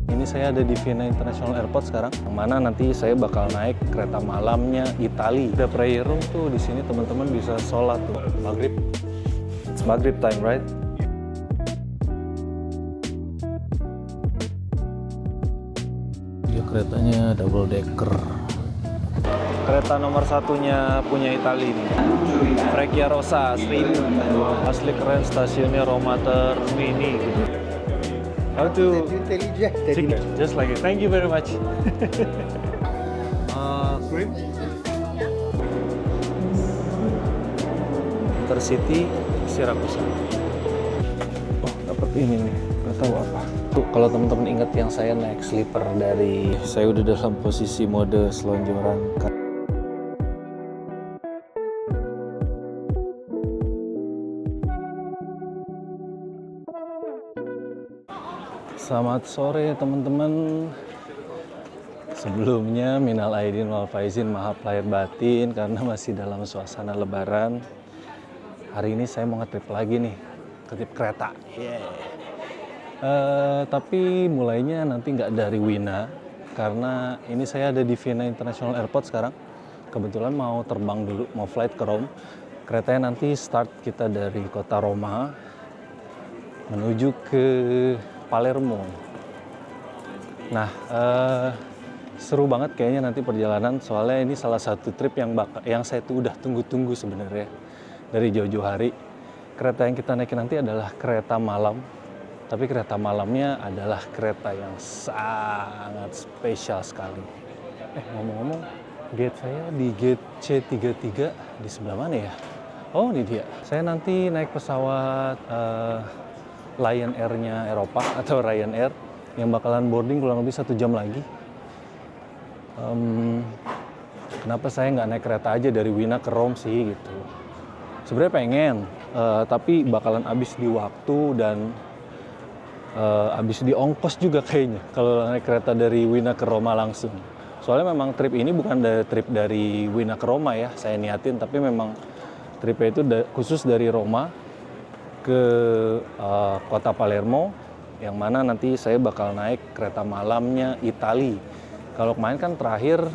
Ini saya ada di Vienna International Airport sekarang, yang mana nanti saya bakal naik kereta malamnya Italy. Ada prayer room tuh di sini, teman-teman bisa sholat tuh. Maghrib, it's Maghrib time, right? Dia keretanya double decker. Kereta nomor satunya punya Italy nih, Frecciarossa asli keren, stasiunnya Roma Termini gitu. How to just like it. Thank you very much. Cream. Intercity Siracusa. Oh, dapat ini nih. Nggak tahu apa. Tuh, kalau teman-teman ingat yang saya naik sleeper dari, saya udah dalam posisi mode selonjoran. Selamat sore teman-teman. Sebelumnya minal aidin wal faizin, maaf lahir batin karena masih dalam suasana lebaran. Hari ini saya mau ngetrip lagi nih, ngetrip kereta. Tapi mulainya nanti nggak dari Wina, karena ini saya ada di Vienna International Airport sekarang. Kebetulan mau terbang dulu, mau flight ke Rome. Keretanya nanti start kita dari kota Roma menuju ke Palermo. Nah, seru banget kayaknya nanti perjalanan, soalnya ini salah satu trip yang saya tuh udah tunggu-tunggu sebenarnya dari jauh-jauh hari. Kereta yang kita naikin nanti adalah kereta malam, tapi kereta malamnya adalah kereta yang sangat spesial sekali. Ngomong-ngomong, gate saya di gate C33 di sebelah mana ya? Oh, ini dia. Saya nanti naik pesawat Lion Air-nya Eropa atau Ryanair yang bakalan boarding kurang lebih 1 jam lagi. Kenapa saya nggak naik kereta aja dari Wina ke Rome sih gitu? Sebenarnya pengen, tapi bakalan habis di waktu dan habis di ongkos juga kayaknya kalau naik kereta dari Wina ke Roma langsung. Soalnya memang trip ini bukan trip dari Wina ke Roma ya, saya niatin, tapi memang tripnya itu khusus dari Roma ke kota Palermo, yang mana nanti saya bakal naik kereta malamnya Italy. Kalau kemarin kan terakhir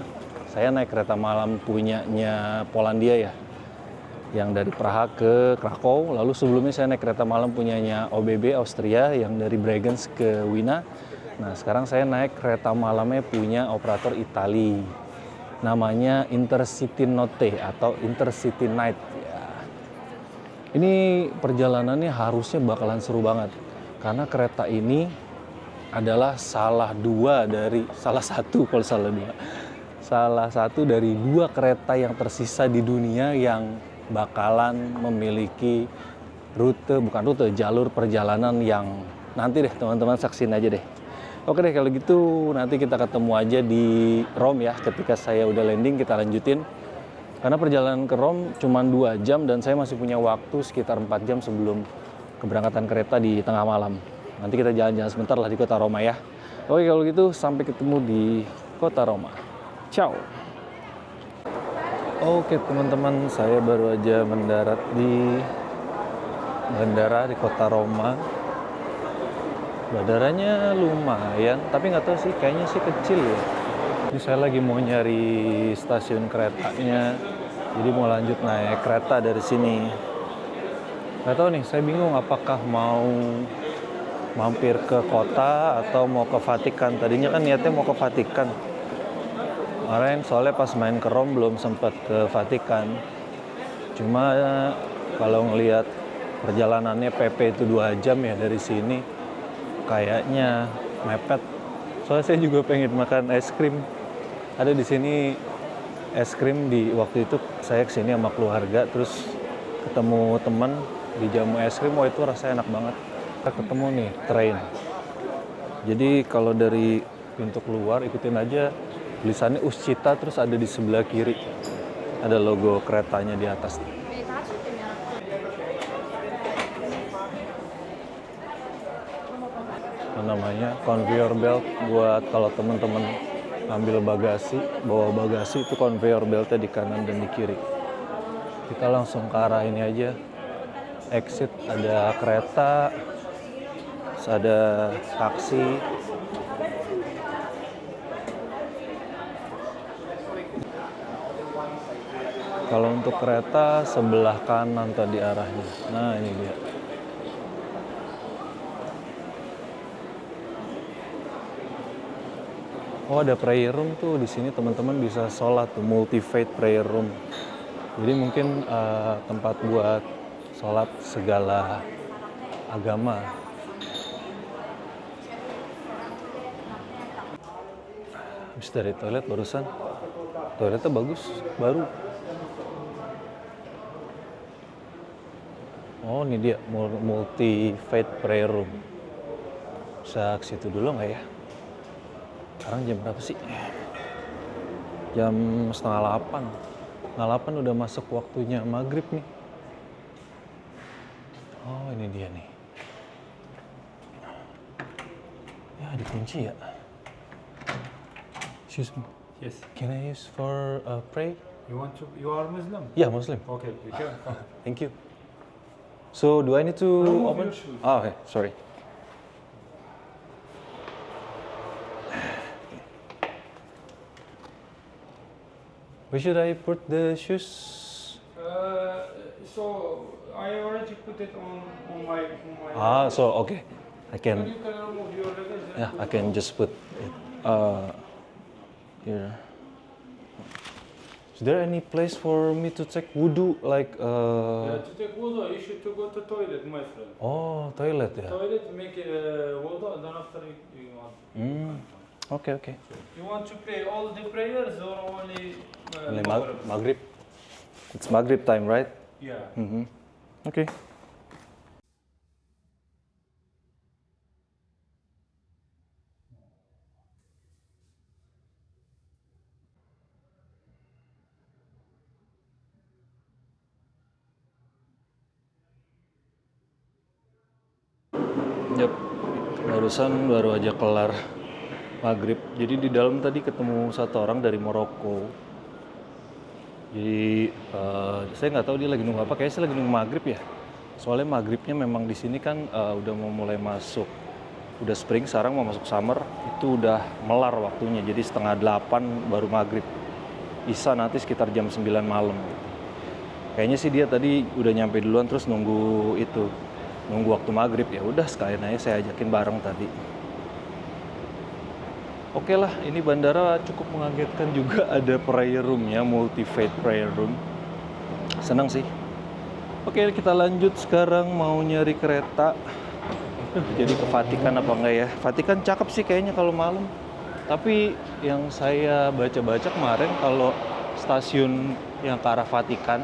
saya naik kereta malam punyanya Polandia ya, yang dari Praha ke Krakow. Lalu sebelumnya saya naik kereta malam punyanya OBB Austria yang dari Bregenz ke Wina. Nah, sekarang saya naik kereta malamnya punya operator Italy, namanya Intercity Notte atau Intercity Night. Ini perjalanannya harusnya bakalan seru banget, karena kereta ini adalah salah satu dari 2 kereta yang tersisa di dunia yang bakalan memiliki jalur perjalanan yang nanti deh teman-teman saksiin aja deh. Oke deh, kalau gitu nanti kita ketemu aja di Rome ya, ketika saya udah landing kita lanjutin. Karena perjalanan ke Rome cuma 2 jam dan saya masih punya waktu sekitar 4 jam sebelum keberangkatan kereta di tengah malam. Nanti kita jalan-jalan sebentar lah di kota Roma ya. Oke, kalau gitu sampai ketemu di kota Roma. Ciao. Oke teman-teman, saya baru aja mendarat di bandara di kota Roma. Bandaranya lumayan, tapi nggak tahu sih, kayaknya sih kecil ya. Ini saya lagi mau nyari stasiun keretanya, jadi mau lanjut naik kereta dari sini. Nggak tahu nih, saya bingung apakah mau mampir ke kota atau mau ke Vatikan. Tadinya kan niatnya mau ke Vatikan. Kemarin soalnya pas main ke Rome belum sempat ke Vatikan. Cuma kalau ngelihat perjalanannya PP itu 2 jam ya dari sini, kayaknya mepet. Soalnya saya juga pengen makan es krim. Ada di sini es krim, di waktu itu saya kesini sama keluarga, terus ketemu teman di jamu es krim, itu rasanya enak banget. Kita ketemu nih train. Jadi kalau dari pintu keluar ikutin aja tulisannya Uscita, terus ada di sebelah kiri ada logo keretanya di atas. Namanya conveyor belt, buat kalau teman-teman ambil bagasi, bawa bagasi, itu conveyor beltnya di kanan dan di kiri. Kita langsung ke arah ini aja, exit, ada kereta, terus ada taksi. Kalau untuk kereta sebelah kanan tadi arahnya. Nah, ini dia. Oh, ada prayer room tuh di sini, teman-teman bisa sholat tuh, multi-faith prayer room. Jadi mungkin tempat buat sholat segala agama. Habis dari toilet barusan. Toiletnya bagus, baru. Oh, ini dia multi-faith prayer room. Bisa ke situ dulu nggak ya? Sekarang jam berapa sih? Jam 7:30. 7:30 udah masuk waktunya maghrib nih. Oh, ini dia nih. Ya, dikunci ya. Excuse me. Yes. Can I use for pray? You are Muslim? Yeah, Muslim. Okay, you can. Thank you. So, do I need to Remove open? your shoes. Oh, okay. Sorry. Where should I put the shoes? So I already put it on my. So okay. I But can. you can remove your luggage. Yeah, I can just put it here. Is there any place for me to take wudu? Like To take wudu, you should to go to toilet, my friend. Oh, toilet ya. Toilet, make wudu, and then after you want. Okay. You want to pray all the prayers or only? Only Maghrib? Maghrib. It's Maghrib time, right? Yeah. Okay. Yap, barusan baru aja kelar maghrib. Jadi di dalam tadi ketemu satu orang dari Maroko. Jadi saya nggak tahu dia lagi nunggu apa. Kayaknya sih lagi nunggu maghrib ya. Soalnya maghribnya memang di sini kan udah mau mulai masuk. Udah spring, sekarang mau masuk summer. Itu udah melar waktunya. Jadi 7:30 baru maghrib. Isya nanti sekitar jam 9 malam. Kayaknya sih dia tadi udah nyampe duluan terus nunggu itu. Nunggu waktu maghrib, ya udah sekalian aja saya ajakin bareng tadi. Oke lah, ini bandara cukup mengagetkan juga, ada prayer room-nya, multi-faith prayer room. Senang sih. Oke, kita lanjut sekarang mau nyari kereta. Jadi ke Vatikan apa enggak ya? Vatikan cakep sih kayaknya kalau malam. Tapi yang saya baca-baca kemarin kalau stasiun yang ke arah Vatikan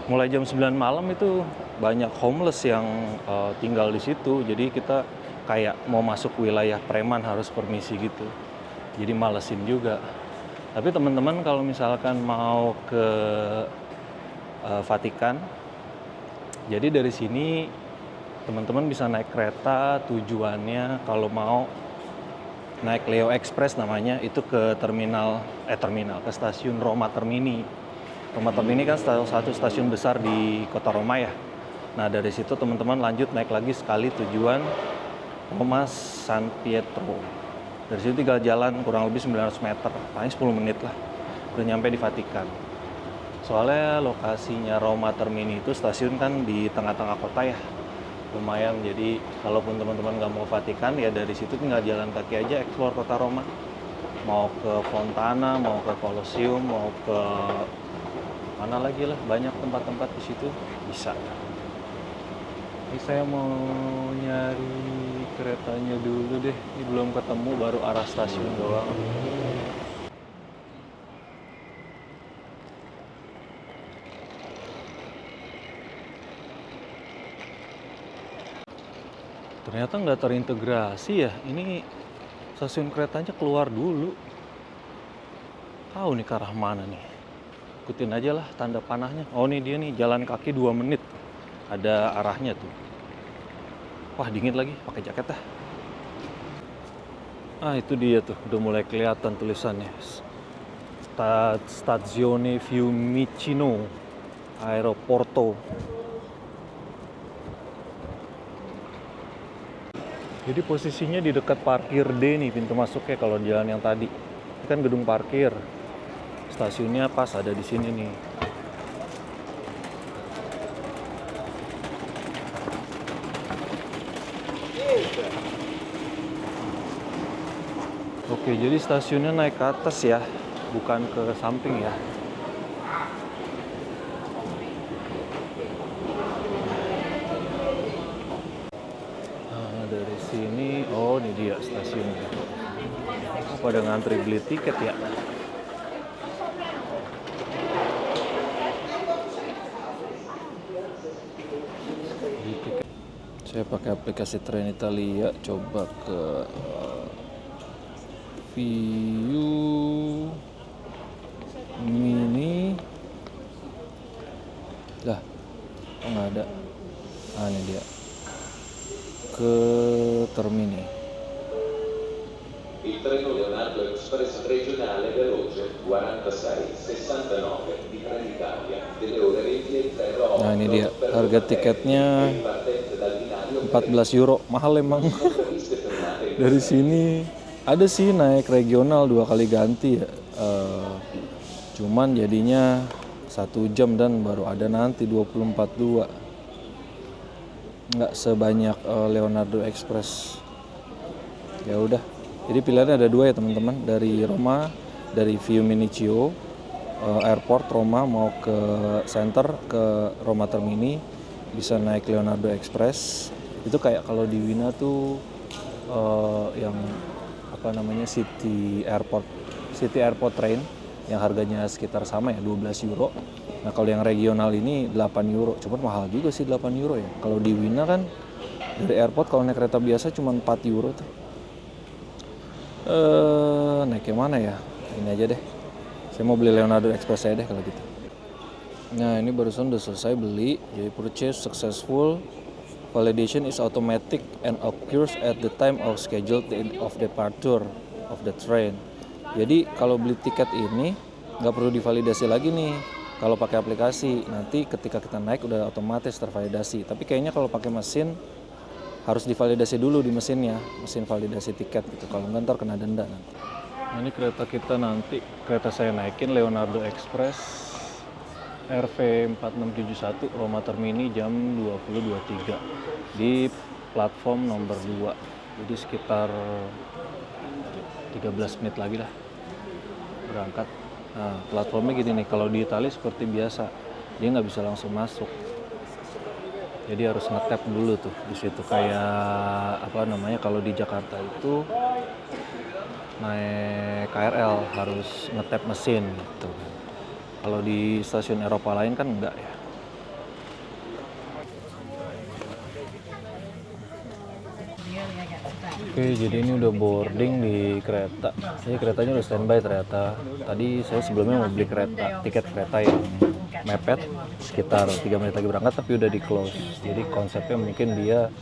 mulai jam 9 malam itu banyak homeless yang tinggal di situ. Jadi kita kayak mau masuk wilayah preman harus permisi gitu. Jadi malesin juga. Tapi teman-teman kalau misalkan mau ke Vatikan, jadi dari sini teman-teman bisa naik kereta, tujuannya kalau mau naik Leo Express namanya, itu ke ke stasiun Roma Termini. Roma Termini kan salah satu stasiun besar di kota Roma ya. Nah dari situ teman-teman lanjut naik lagi sekali tujuan Roma San Pietro. Dari situ tinggal jalan kurang lebih 900 meter, paling 10 menit lah, udah nyampe di Vatikan. Soalnya lokasinya Roma Termini itu stasiun kan di tengah-tengah kota ya, lumayan. Jadi kalaupun teman-teman nggak mau Vatikan ya dari situ tinggal jalan kaki aja explore kota Roma. Mau ke Fontana, mau ke Colosseum, mau ke mana lagi lah, banyak tempat-tempat di situ bisa. Ini saya mau nyari keretanya dulu deh. Ini belum ketemu, baru arah stasiun doang. Ternyata nggak terintegrasi ya. Ini stasiun keretanya keluar dulu. Tahu nih ke arah mana nih. Ikutin aja lah tanda panahnya. Oh ini dia nih, jalan kaki 2 menit. Ada arahnya tuh. Wah dingin lagi, pakai jaket dah. Ah itu dia tuh, udah mulai kelihatan tulisannya. Stazione Fiumicino, Aeroporto. Jadi posisinya di dekat parkir D nih pintu masuknya kalau jalan yang tadi. Ini kan gedung parkir. Stasiunnya pas ada di sini nih. Oke, jadi stasiunnya naik ke atas ya, bukan ke samping ya. Nah, dari sini, oh ini dia stasiunnya. Oh, pada ngantri beli tiket ya. Beli tiket. Saya pakai aplikasi Trenitalia, coba ke View Mini. Lah, kok nggak ada? Ah, ini dia. Ke Termini. Il treno Leonardo Express regionale veloce 4669 di Trenitalia delle ore 20:08. Nah, ini dia. Harga tiketnya 14 euro. Mahal emang. Dari sini ada sih naik regional 2 kali ganti ya. Cuman jadinya 1 jam dan baru ada nanti 24.2. Nggak sebanyak Leonardo Express. Ya udah. Jadi pilihannya ada 2 ya teman-teman. Dari Roma, dari Fiumicino Airport Roma mau ke center ke Roma Termini bisa naik Leonardo Express. Itu kayak kalau di Wina tuh yang apa namanya City Airport Train yang harganya sekitar sama ya 12 euro. Nah kalau yang regional ini 8 euro, cuman mahal juga sih 8 euro ya. Kalau di Wina kan dari airport kalau naik kereta biasa cuma 4 euro tuh. Naik yang mana ya? Ini aja deh. Saya mau beli Leonardo Express aja deh kalau gitu. Nah ini barusan udah selesai beli, jadi purchase successful. Validation is automatic and occurs at the time of scheduled of departure of the train. Jadi kalau beli tiket ini nggak perlu divalidasi lagi nih. Kalau pakai aplikasi nanti ketika kita naik udah otomatis tervalidasi. Tapi kayaknya kalau pakai mesin harus divalidasi dulu di mesinnya, mesin validasi tiket gitu. Kalau nggak ntar kena denda nanti. Nah, ini kereta kita nanti, kereta saya naikin Leonardo Express RV 4671 Roma Termini jam 20.23 di platform nomor 2. Jadi sekitar 13 menit lagi lah berangkat. Nah, platformnya gini nih, kalau di Italia seperti biasa, dia nggak bisa langsung masuk. Jadi harus nge-tap dulu tuh di situ, kayak apa namanya kalau di Jakarta itu naik KRL harus nge-tap mesin gitu. Kalau di stasiun Eropa lain kan enggak ya. Oke, jadi ini udah boarding di kereta. Jadi keretanya udah standby ternyata. Tadi saya sebelumnya mau beli tiket kereta yang mepet sekitar 3 menit lagi berangkat tapi udah di close. Jadi konsepnya mungkin dia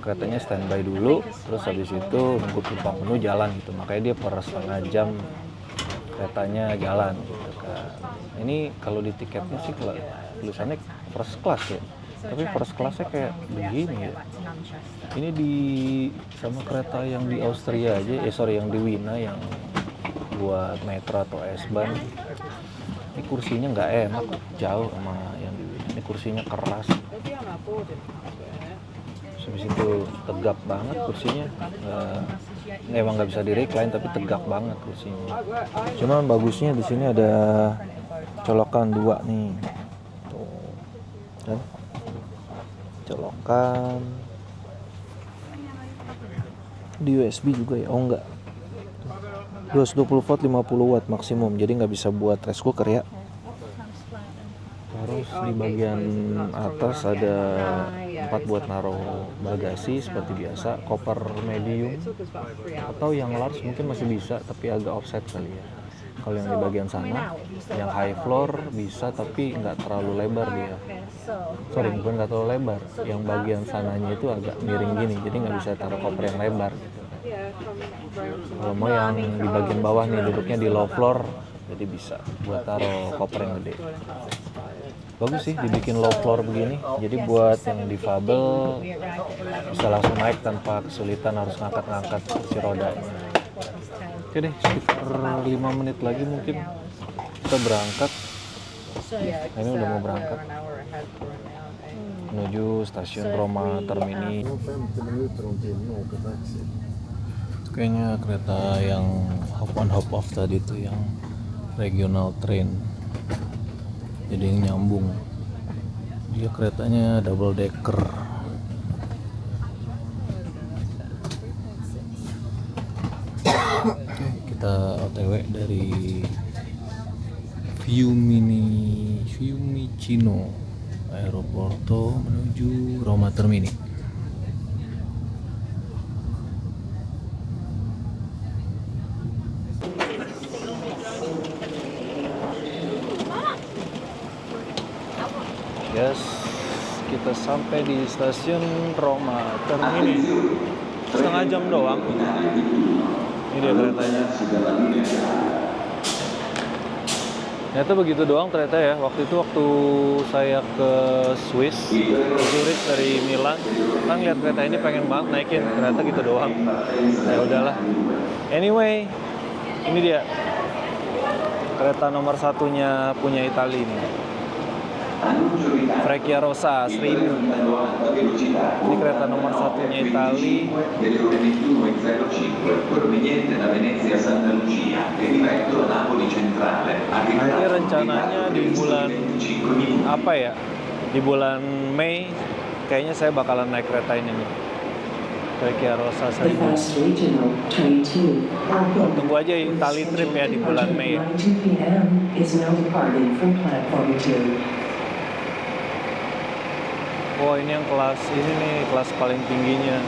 keretanya standby dulu, terus habis itu nunggu penumpang penuh jalan gitu. Makanya dia per setengah jam keretanya jalan gitu kan. Ini kalau di tiketnya sih kalau tulisannya first class ya. Tapi first classnya kayak begini ya. Ini di sama kereta yang di Austria aja, yang di Wina yang buat metro atau S-Bahn. Ini kursinya nggak enak, jauh sama yang di Wina. Ini kursinya keras. Habis itu tegak banget kursinya. Emang nggak bisa di-recline tapi tegak banget kursinya. Cuman bagusnya di sini ada colokan 2 nih. Tuh. Dan colokan di USB juga ya. Oh enggak, 220 volt 50 watt maksimum, jadi nggak bisa buat rice cooker ya. Terus di bagian atas ada 4 buat naruh bagasi seperti biasa, koper medium atau yang large mungkin masih bisa tapi agak offset kali ya. Kalau yang di bagian sana yang high floor bisa tapi nggak terlalu lebar dia. Bukan nggak terlalu lebar, yang bagian sananya itu agak miring gini, jadi nggak bisa taruh koper yang lebar gitu. Kalau mau yang di bagian bawah nih duduknya di low floor, jadi bisa buat taruh koper yang gede. Bagus sih dibikin low floor begini, jadi buat yang difabel bisa langsung naik tanpa kesulitan harus ngangkat-ngangkat si rodanya. Oke deh, sekitar 5 menit lagi mungkin Kita berangkat Yeah, Ini udah mau berangkat. we're an hour ahead for now. menuju stasiun Roma Termini. Itu kayaknya kereta yang hop on hop off tadi tuh, yang regional train. Jadi yang nyambung. Dia keretanya double decker. Oke, kita OTW dari Fiumicino Aeroporto menuju Roma Termini. Yes, kita sampai di stasiun Roma Termini. Setengah jam doang. Ini dia keretanya. Ternyata begitu doang ternyata ya. Waktu saya ke Swiss, ke Zurich dari Milan, kan lihat kereta ini pengen banget naikin, ternyata gitu doang. Ya udahlah. Anyway, ini dia kereta nomor satunya punya Italia ini. Frecciarossa 1000. Ini kereta nomor satunya Italia. delle ore 21.05 proveniente da Venezia Santa Lucia e diretto a Napoli Centrale. Ini rencananya di bulan apa ya? Di bulan Mei kayaknya saya bakalan naik kereta ini nih. Frecciarossa 1000. Tunggu aja Italia trip ya di bulan Mei. Oh, ini yang kelas ini nih, kelas paling tingginya,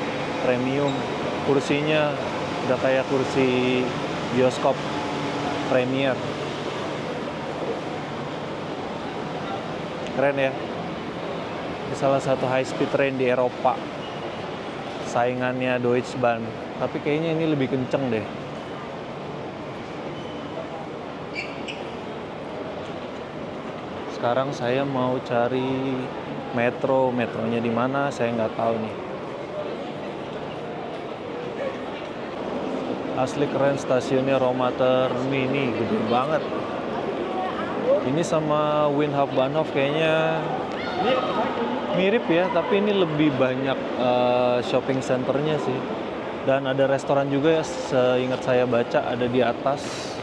premium. Kursinya udah kayak kursi bioskop premier. Keren ya. Ini salah satu high speed train di Eropa. Saingannya Deutsche Bahn. Tapi kayaknya ini lebih kenceng deh. Sekarang saya mau cari metronya di mana saya nggak tahu nih. Asli keren stasiunnya Roma Termini, gede banget. Ini sama Windhoek Bahnhof kayaknya mirip ya, tapi ini lebih banyak shopping centernya sih. Dan ada restoran juga ya, seingat saya baca ada di atas.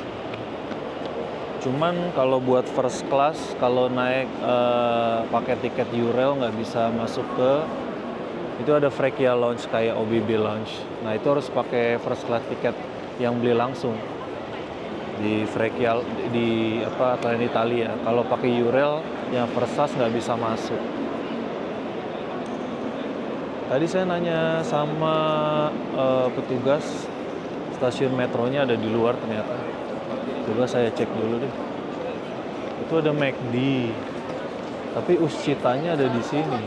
Cuman kalau buat first class, kalau naik pakai tiket Eurail nggak bisa masuk ke itu, ada Freccia Lounge kayak OBB Lounge. Nah itu harus pakai first class tiket yang beli langsung di Freccia di Tren Italia. Kalau pakai Eurail yang first class nggak bisa masuk. Tadi saya nanya sama petugas, stasiun metronya ada di luar ternyata. Coba saya cek dulu deh. Itu ada McD, tapi Uscitanya ada di sini.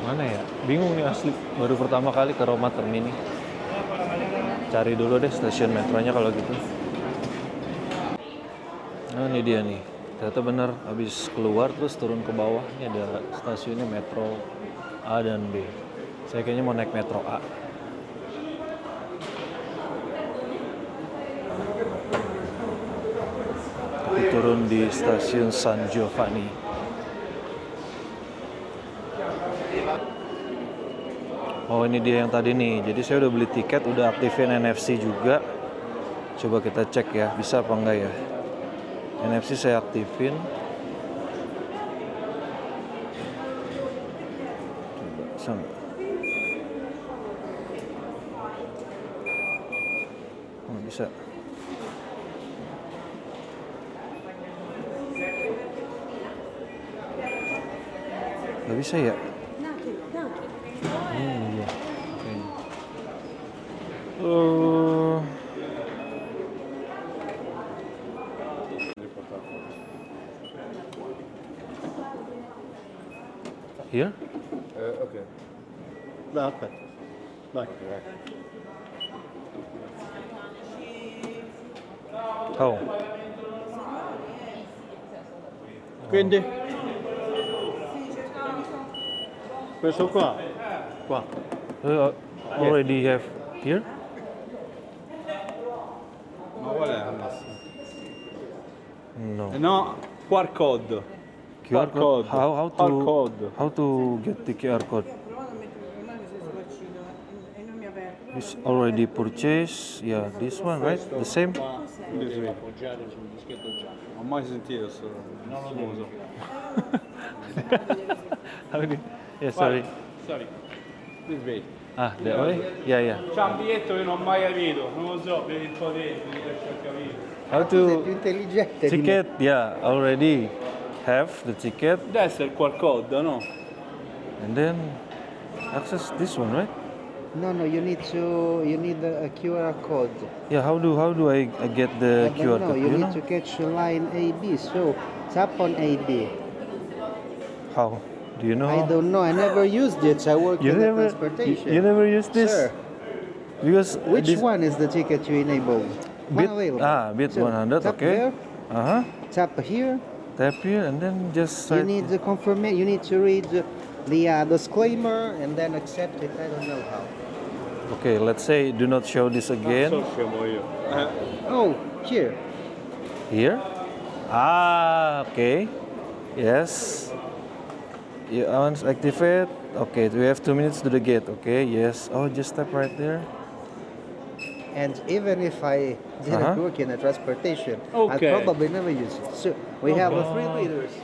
Mana ya? Bingung nih asli. Baru pertama kali ke Roma Termini. Cari dulu deh stasiun metronya kalau gitu. Nah ini dia nih. Ternyata bener, habis keluar terus turun ke bawah. Ini ada stasiunnya metro A dan B. Saya kayaknya mau naik metro A. Turun di stasiun San Giovanni. Oh ini dia yang tadi nih. Jadi saya udah beli tiket, udah aktifin NFC juga. Coba kita cek ya, bisa apa enggak ya. NFC saya aktifin. Coba bisa enggak? Oh, bisa. Gak bisa ya? Iya. Here? Okay. لا أكبر باك How? quindi questo qua Already have here? ما ولا هالنص No. No, QR code. QR code. Code. How to get the QR code? It's already purchased. Yeah, this one, right? The same. This way. Non ho mai sentito questo. Non lo so. Yeah, sorry. Sorry. This way. Ah, that way? Yeah, yeah. C'ha un biglietto che non ho mai capito, non lo so, per il potente, non riesco a capire. How to Intelligente. ticket? Yeah, already have the ticket, Deve essere il QR code, no? and then access this one, right? No, you need a QR code. Yeah. How do I get the I QR don't know. code? You You need know to catch line AB. So tap on AB. how? Do you know? I how? don't know. I never used it. I work You in the never transportation. you never use this? Sir, Because which this one is the ticket you enabled? bit One available. bit So, 100. tap Okay. there, tap here. Tap here and then just You write- need the confirmation. You need to read the disclaimer and then accept it. I don't know how. Okay, let's say do not show this again. So scemo io. Oh, here. Here. Ah, okay. Yes. You once activate. Okay, we have 2 minutes to the gate. Okay, yes. Oh, just step right there. And even if I didn't Uh-huh. work in the transportation, Okay. I'd probably never use it. So we have a 3 liters.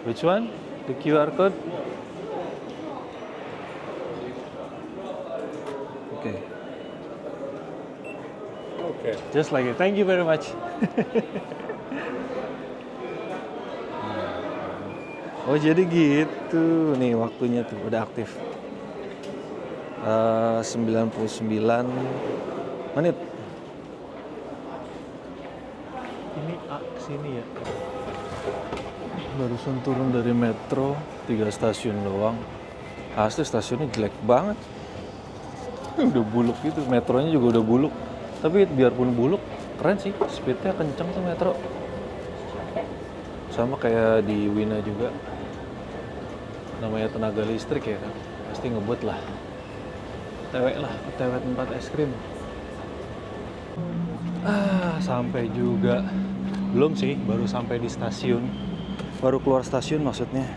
Which one? The QR code? Okay. Ok. Just like it. Thank you very much. Oh jadi gitu. Nih waktunya tuh udah aktif. 99 menit. Ini sini ya. Barusan turun dari metro, 3 stasiun doang. Asli stasiunnya jelek banget. Udah buluk gitu, metronya juga udah buluk. Tapi biarpun buluk, keren sih, speednya kenceng tuh metro. Sama kayak di Wina juga. Namanya tenaga listrik ya kan, pasti ngebut lah. OTW tempat es krim. Sampai juga. Belum sih, baru sampai di stasiun. Baru keluar stasiun maksudnya.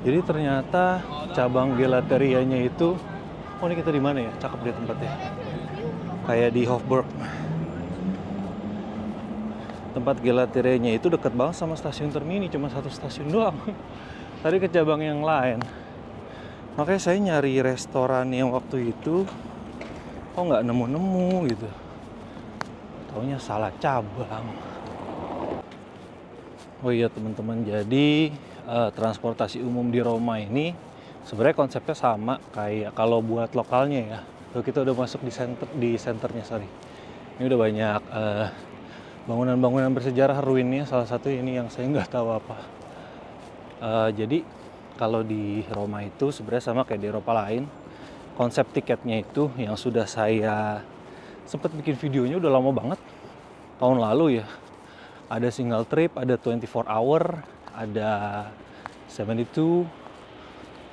Jadi ternyata cabang gelaterianya itu, oh ini kita di mana ya? Cakep deh tempatnya. Kayak di Hofburg. Tempat gelaterianya itu deket banget sama stasiun Termini, cuma 1 stasiun doang. Tadi ke cabang yang lain. Makanya saya nyari restoran yang waktu itu, kok nggak nemu-nemu gitu. Taunya salah cabang. Oh iya teman-teman, jadi transportasi umum di Roma ini sebenarnya konsepnya sama kayak kalau buat lokalnya ya. Tuh kita udah masuk di senternya, sorry. Ini udah banyak bangunan-bangunan bersejarah ruinnya. Salah satu ini yang saya nggak tahu apa. Jadi kalau di Roma itu sebenarnya sama kayak di Eropa lain. Konsep tiketnya itu yang sudah saya sempat bikin videonya udah lama banget. Tahun lalu ya. Ada single trip, ada 24 hour, ada 72,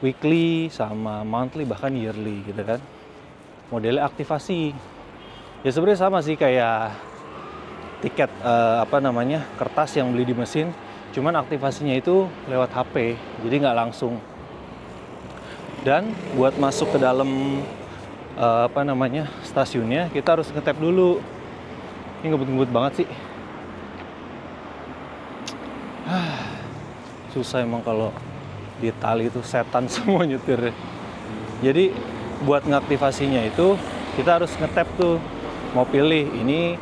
weekly, sama monthly, bahkan yearly gitu kan. Modelnya aktivasi. Ya sebenarnya sama sih kayak tiket kertas yang beli di mesin. Cuman aktivasinya itu lewat HP, jadi nggak langsung. Dan buat masuk ke dalam stasiunnya, kita harus nge-tap dulu. Ini ngebut-ngebut banget sih. Susah emang kalau di Itali itu setan semua nyetirnya. Jadi buat ngaktivasinya itu kita harus nge-tap tuh. Mau pilih ini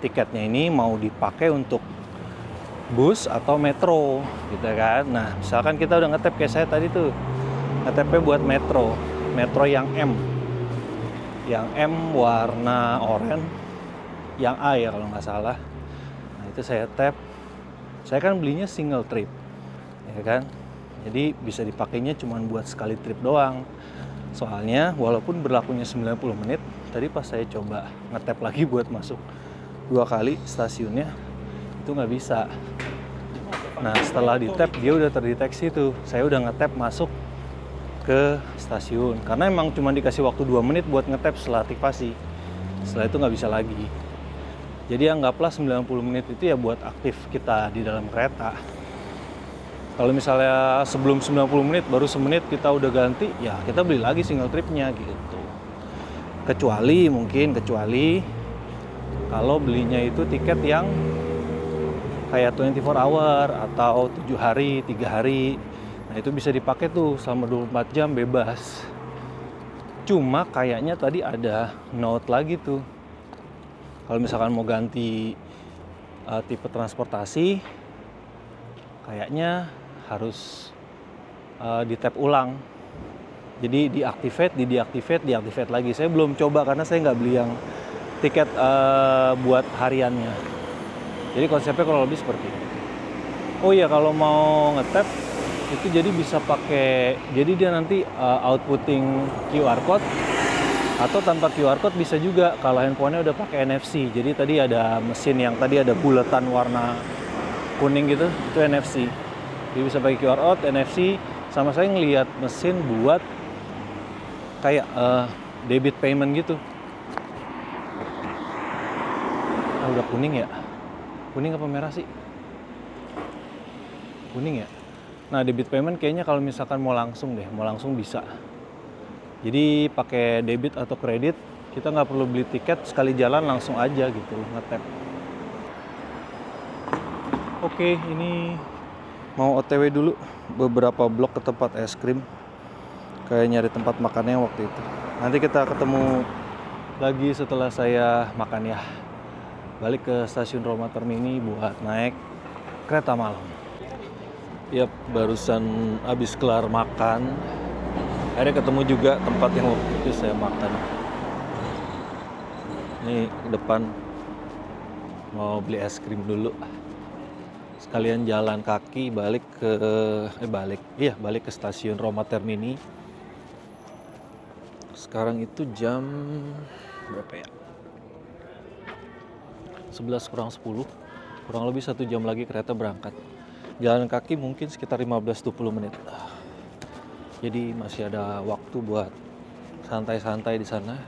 tiketnya ini mau dipakai untuk bus atau metro gitu kan. Nah misalkan kita udah nge-tap kayak saya tadi tuh, nge-tapnya buat metro yang M warna oranye, yang A ya kalau nggak salah. Nah itu saya tap. Saya kan belinya single trip ya kan, jadi bisa dipakainya cuma buat sekali trip doang. Soalnya walaupun berlakunya 90 menit, tadi pas saya coba nge-tap lagi buat masuk 2 kali stasiunnya, itu nggak bisa. Nah setelah di-tap dia udah terdeteksi tuh, saya udah nge-tap masuk ke stasiun. Karena emang cuma dikasih waktu 2 menit buat nge-tap setelah aktivasi. Setelah itu nggak bisa lagi. Jadi anggaplah 90 menit itu ya buat aktif kita di dalam kereta. Kalau misalnya sebelum 90 menit baru semenit kita udah ganti, ya kita beli lagi single tripnya gitu. Kecuali kalau belinya itu tiket yang kayak 24 hour atau 7 hari, 3 hari. Nah itu bisa dipakai tuh selama 24 jam bebas. Cuma kayaknya tadi ada note lagi tuh. Kalau misalkan mau ganti tipe transportasi, kayaknya harus di tap ulang. Jadi diaktifate lagi. Saya belum coba karena saya nggak beli yang tiket buat hariannya. Jadi konsepnya kalau lebih seperti itu. Oh iya, kalau mau ngetap itu jadi bisa pakai, jadi dia nanti outputting QR code atau tanpa QR code bisa juga kalau handphonenya udah pakai NFC. Jadi tadi ada mesin yang tadi ada bulatan warna kuning gitu, itu NFC. Jadi bisa pakai QR code, NFC, sama saya ngelihat mesin buat kayak debit payment gitu. Udah kuning ya? Kuning apa merah sih? Kuning ya? Nah, debit payment kayaknya kalau misalkan mau langsung bisa. Jadi pakai debit atau kredit, kita nggak perlu beli tiket, sekali jalan langsung aja gitu, ngetap. Oke, ini mau OTW dulu beberapa blok ke tempat es krim. Kayak nyari tempat makannya waktu itu. Nanti kita ketemu lagi setelah saya makan ya. Balik ke stasiun Roma Termini buat naik kereta malam. Yap, barusan habis kelar makan. Akhirnya ketemu juga tempat yang waktu itu saya makan. Ini ke depan mau beli es krim dulu. Sekalian jalan kaki balik ke stasiun Roma Termini. Sekarang itu jam berapa ya? 11 kurang 10. Kurang lebih 1 jam lagi kereta berangkat. Jalan kaki mungkin sekitar 15-20 menit. Jadi masih ada waktu buat santai-santai di sana.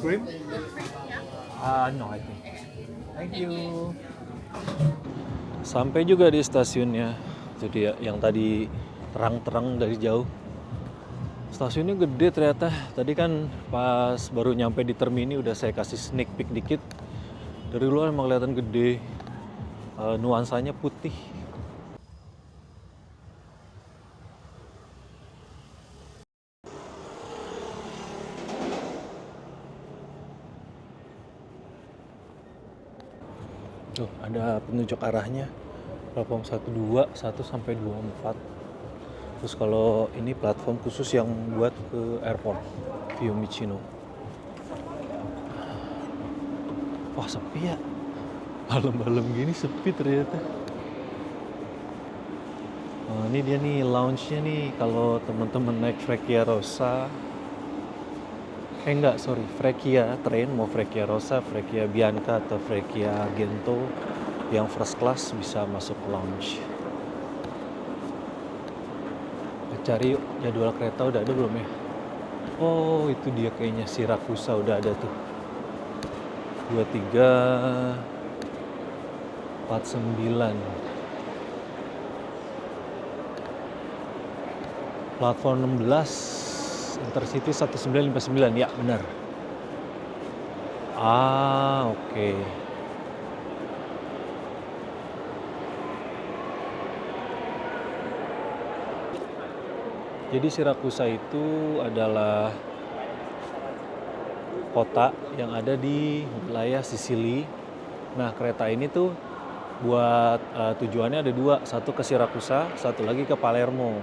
Cream? No, I think. Thank you. Sampai juga di stasiunnya. Itu dia yang tadi terang-terang dari jauh. Stasiunnya gede ternyata. Tadi kan pas baru nyampe di Termini udah saya kasih sneak peek dikit. Dari luar emang kelihatan gede. Nuansanya putih. Tuh, ada penunjuk arahnya. Platform 12, 1 sampai 24. Terus kalau ini platform khusus yang buat ke airport Fiumicino. Wah, sepi ya. Malam-malam gini sepi ternyata. Ini dia nih lounge-nya nih kalau teman-teman naik Frecciarossa. Freccia train, mau Freccia Rossa, Freccia Bianca atau Freccia Gento yang first class bisa masuk lounge. Cari yuk jadwal kereta udah ada belum ya? Oh, itu dia kayaknya Siracusa udah ada tuh. 23 49. Platform 16 Intercity 1959, ya benar. Oke. Jadi Siracusa itu adalah kota yang ada di wilayah Sicily. Nah, kereta ini tuh buat tujuannya ada 2, satu ke Siracusa, satu lagi ke Palermo.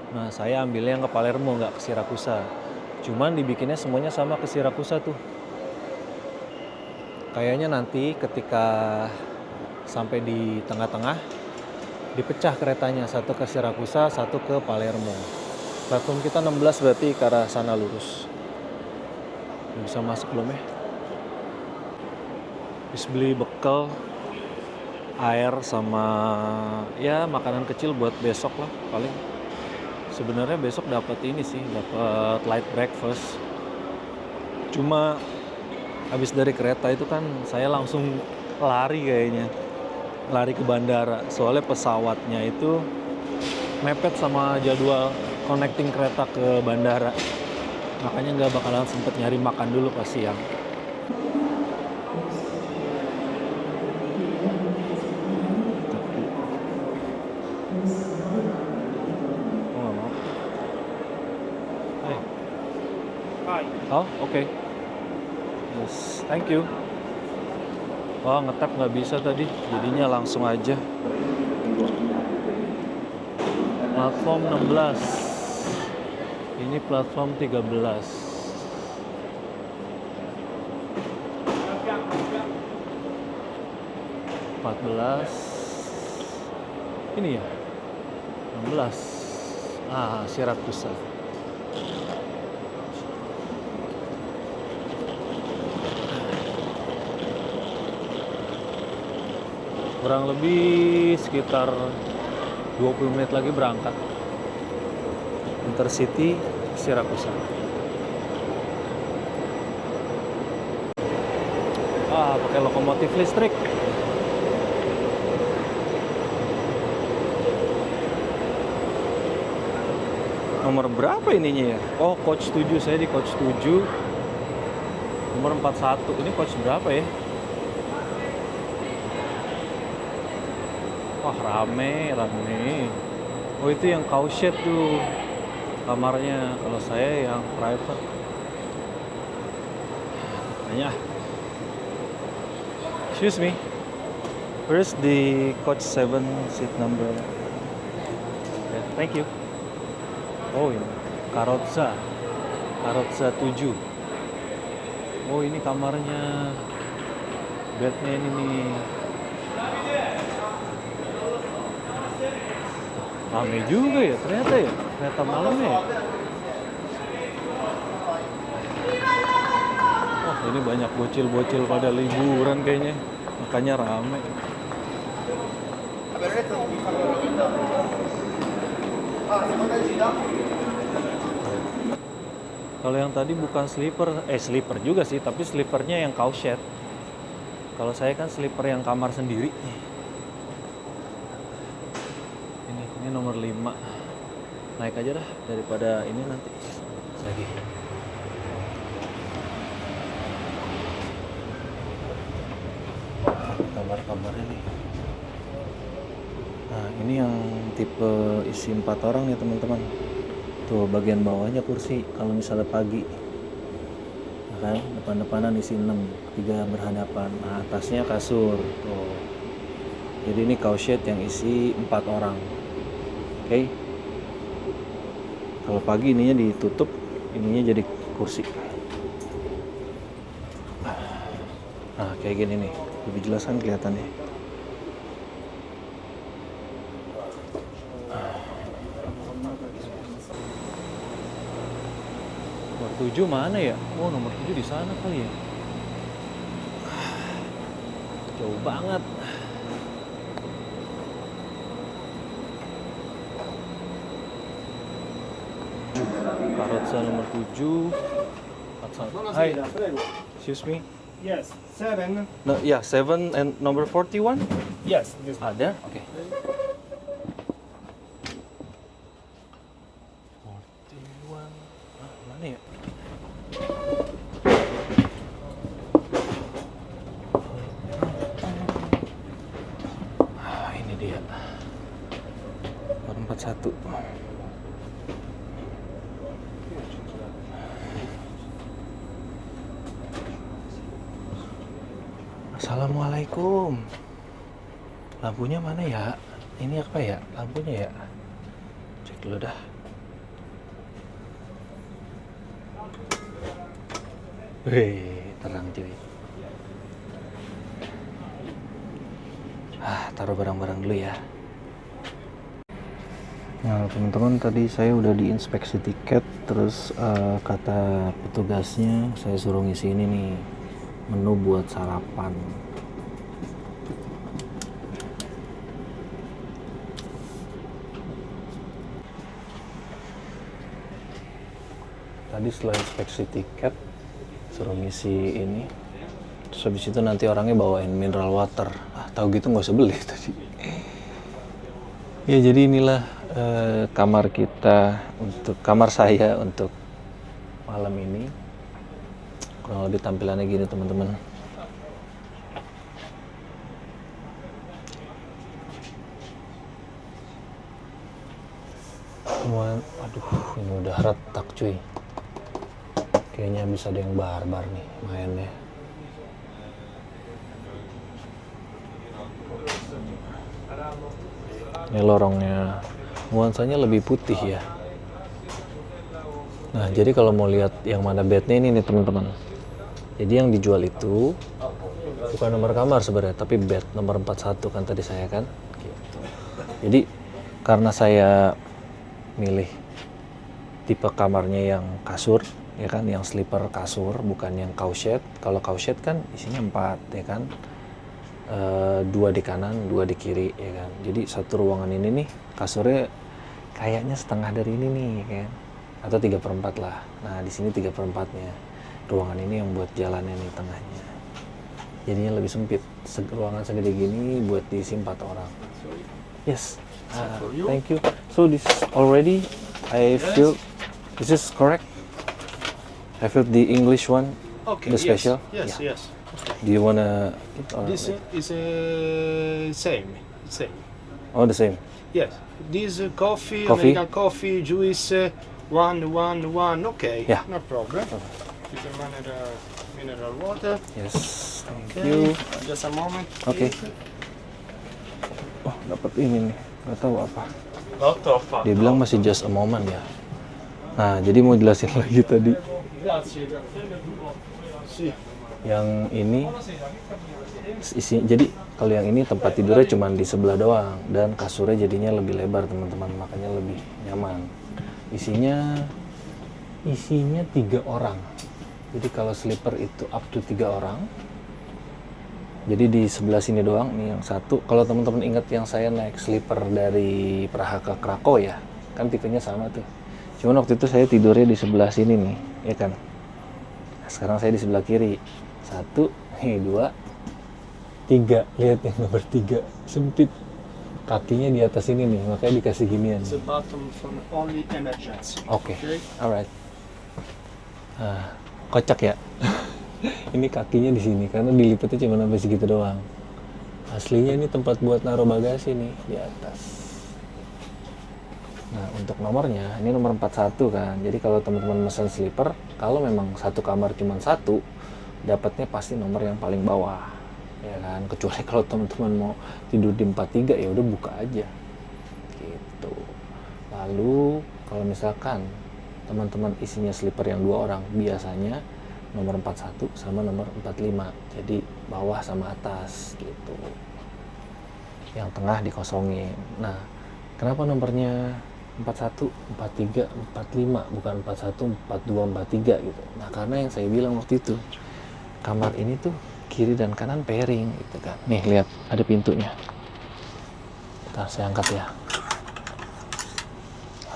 Nah, saya ambilnya yang ke Palermo, nggak ke Siracusa. Cuman dibikinnya semuanya sama ke Siracusa tuh. Kayaknya nanti ketika sampai di tengah-tengah, dipecah keretanya, satu ke Siracusa, satu ke Palermo. Platform kita 16 berarti ke arah sana lurus. Bisa masuk belum ya? Habis beli bekal, air sama ya makanan kecil buat besok lah paling. Sebenarnya besok dapat ini sih, dapat light breakfast. Cuma habis dari kereta itu kan saya langsung lari kayaknya. Lari ke bandara. Soalnya pesawatnya itu mepet sama jadwal connecting kereta ke bandara. Makanya nggak bakalan sempet nyari makan dulu pas siang. Oh, nggak mau. Hey. Vai. Oh, oke. Yes, thank you. Wah, ngetap nggak bisa tadi, jadinya langsung aja. Platform 16. Ini platform 13. Ini ya? 16. Siracusa. Kurang lebih sekitar 20 menit lagi berangkat. Intercity Siracusa. Pakai lokomotif listrik. Nomor berapa ininya ya? Oh, coach 7. Saya di coach 7. Nomor 41. Ini coach berapa ya? Wah, rame. Oh, itu yang cow shed tuh kamarnya. Kalau saya yang private. Banyak. Excuse me. Where's the coach 7 seat number? Yeah, thank you. Oh, ini Carrozza 7. Oh, ini kamarnya. Bednya ini nih. Rame juga ya ternyata ya, kereta malamnya ya. Oh, ini banyak bocil-bocil pada liburan kayaknya, makanya rame. Kalau yang tadi bukan sleeper juga sih, tapi sleepernya yang cow shed. Kalau saya kan sleeper yang kamar sendiri. Ini nomor 5. Naik aja dah daripada ini nanti lagi. Kamar-kamarnya nih. Nah, ini yang tipe isi 4 orang nih teman-teman. Tuh bagian bawahnya kursi kalau misalnya pagi. Nah, kan depan-depanan isi 6, 3 berhadapan. Nah, atasnya kasur. Tuh. Jadi ini cow shed yang isi 4 orang. Oke. Kalau pagi ininya ditutup, ininya jadi kursi. Nah, kayak gini nih. Lebih jelas kan kelihatannya. Nomor 7 mana ya? Oh, nomor 7 di sana kali ya. Jauh banget. Carrozza nomor 7. Hi. Excuse me. Yes, 7. No, yeah, 7 and number 41? Yes, this one. There? Okay. 41. Mana ya? Ini dia. 41. Assalamualaikum. Lampunya mana ya? Ini apa ya? Lampunya ya? Cek dulu dah. Wih, terang cuy. Taruh barang-barang dulu ya. Nah teman-teman, tadi saya udah diinspeksi tiket, terus kata petugasnya saya suruh ngisi ini nih, menu buat sarapan. Tadi setelah inspeksi tiket suruh ngisi ini, terus habis itu nanti orangnya bawain mineral water. Tahu gitu nggak usah beli tadi. Ya jadi inilah kamar saya untuk malam ini. Kurang lebih tampilannya gini teman-teman. Aduh, ini udah retak cuy. Kayaknya bisa ada yang barbar nih mainnya. Ini lorongnya nuansanya lebih putih ya. Nah jadi kalau mau lihat yang mana bednya ini nih teman-teman. Jadi yang dijual itu bukan nomor kamar sebenarnya, tapi bed nomor 41 kan tadi saya kan. Gitu. Jadi karena saya milih tipe kamarnya yang kasur, ya kan, yang sleeper kasur, bukan yang cowshed. Kalau cowshed kan isinya 4, ya kan. 2 di kanan, 2 di kiri, ya kan. Jadi satu ruangan ini nih kasurnya kayaknya setengah dari ini nih, kan, atau 3/4 lah. Nah di sini 3/4-nya. Ruangan ini yang buat jalannya nih tengahnya. Jadinya lebih sempit. Ruangan segede gini buat diisi 4 orang. Yes. Thank you. So this already I feel this is correct. I feel the English one, Okay, the special. Yes, Yeah. yes. Do you wanna eat or This like- is same. Oh, the same. Yes. This coffee, Coffee? American coffee, juice, one. Okay, Yeah. no problem. It's a mineral water. Yes. Thank Okay. you. Just a moment. Oke. please. Oh, dapat ini nih. Gak tahu apa. Lot of fun. Dia bilang masih just a moment ya. Nah, jadi mau jelasin lagi tadi. Grazie. Sì. Yang ini jadi kalau yang ini tempat tidurnya cuma di sebelah doang dan kasurnya jadinya lebih lebar teman-teman, makanya lebih nyaman. Isinya 3 orang. Jadi kalau sleeper itu up to 3 orang. Jadi di sebelah sini doang nih yang satu. Kalau teman-teman ingat yang saya naik sleeper dari Praha ke Krakow ya, kan tipenya sama tuh. Cuman waktu itu saya tidurnya di sebelah sini nih, ya kan. Nah, sekarang saya di sebelah kiri. 1, 2, 3. Lihat yang nomor 3 sempit. Kakinya di atas ini nih, makanya dikasih ginian. It's a button for only emergency. Oke, Okay. alright. Kocak ya. Ini kakinya di sini karena dilipatnya cuma sampai segitu doang. Aslinya ini tempat buat naruh bagasi nih di atas. Nah untuk nomornya ini nomor 41 kan. Jadi kalau teman-teman pesan sleeper, kalau memang satu kamar cuma 1, dapatnya pasti nomor yang paling bawah, ya kan. Kecuali kalau teman-teman mau tidur di 43 ya udah buka aja. Gitu. Lalu kalau misalkan teman-teman isinya sleeper yang 2 orang, biasanya nomor 41 sama nomor 45, jadi bawah sama atas gitu. Yang tengah dikosongin. Nah kenapa nomornya 41, 43, 45 bukan 41, 42, 43 gitu. Nah karena yang saya bilang waktu itu, kamar ini tuh kiri dan kanan pairing gitu kan. Nih lihat ada pintunya. Ntar saya angkat ya.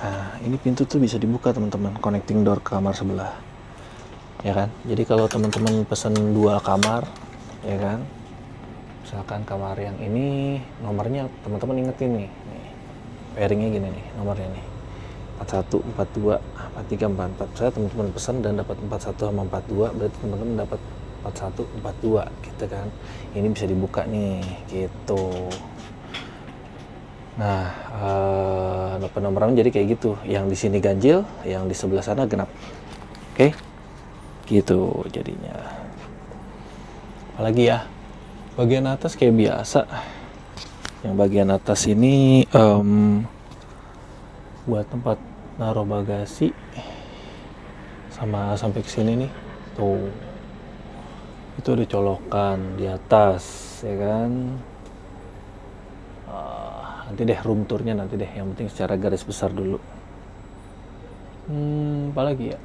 Nah ini pintu tuh bisa dibuka teman-teman, connecting door ke kamar sebelah, ya kan. Jadi kalau teman-teman pesen 2 kamar, ya kan, misalkan kamar yang ini nomornya teman-teman ingetin nih pairingnya gini nih nomornya nih, 41, 42, 43, 44. Saya teman-teman pesan dan dapat 41 sama 42, berarti teman-teman dapat 41, 42 gitu kan. Ini bisa dibuka nih gitu. Nah, penomoran jadi kayak gitu. Yang di sini ganjil, yang di sebelah sana genap. Oke? Gitu jadinya. Apalagi ya, bagian atas kayak biasa. Yang bagian atas ini buat tempat naruh bagasi sama sampai ke sini nih. Tuh. Itu ada colokan di atas, ya kan? nanti deh room tournya nanti deh, yang penting secara garis besar dulu. Apalagi ya,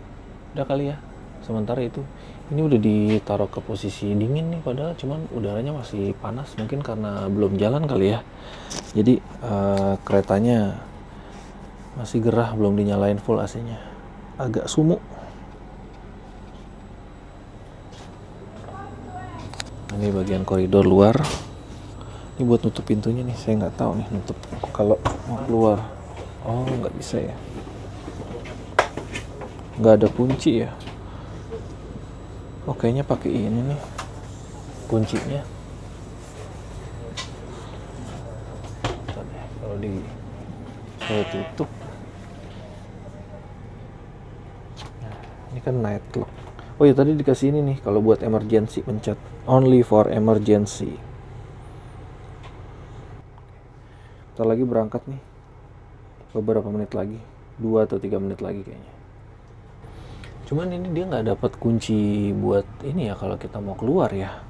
udah kali ya. Sementara itu ini udah ditaruh ke posisi dingin nih, padahal cuman udaranya masih panas, mungkin karena belum jalan kali ya. Jadi keretanya masih gerah, belum dinyalain full AC-nya, agak sumuk. Ini bagian koridor luar. Ini buat nutup pintunya nih, saya nggak tahu nih nutup kalau mau keluar. Oh, nggak bisa ya, nggak ada kunci ya. Oh, kayaknya pakai ini nih kuncinya. Kalau saya tutup, nah, ini kan night lock. Oh ya, tadi dikasih ini nih, kalau buat emergency pencet only for emergency. Ntar lagi berangkat nih, beberapa menit lagi, 2 atau 3 menit lagi kayaknya. Cuman ini dia nggak dapat kunci buat ini ya, kalau kita mau keluar ya.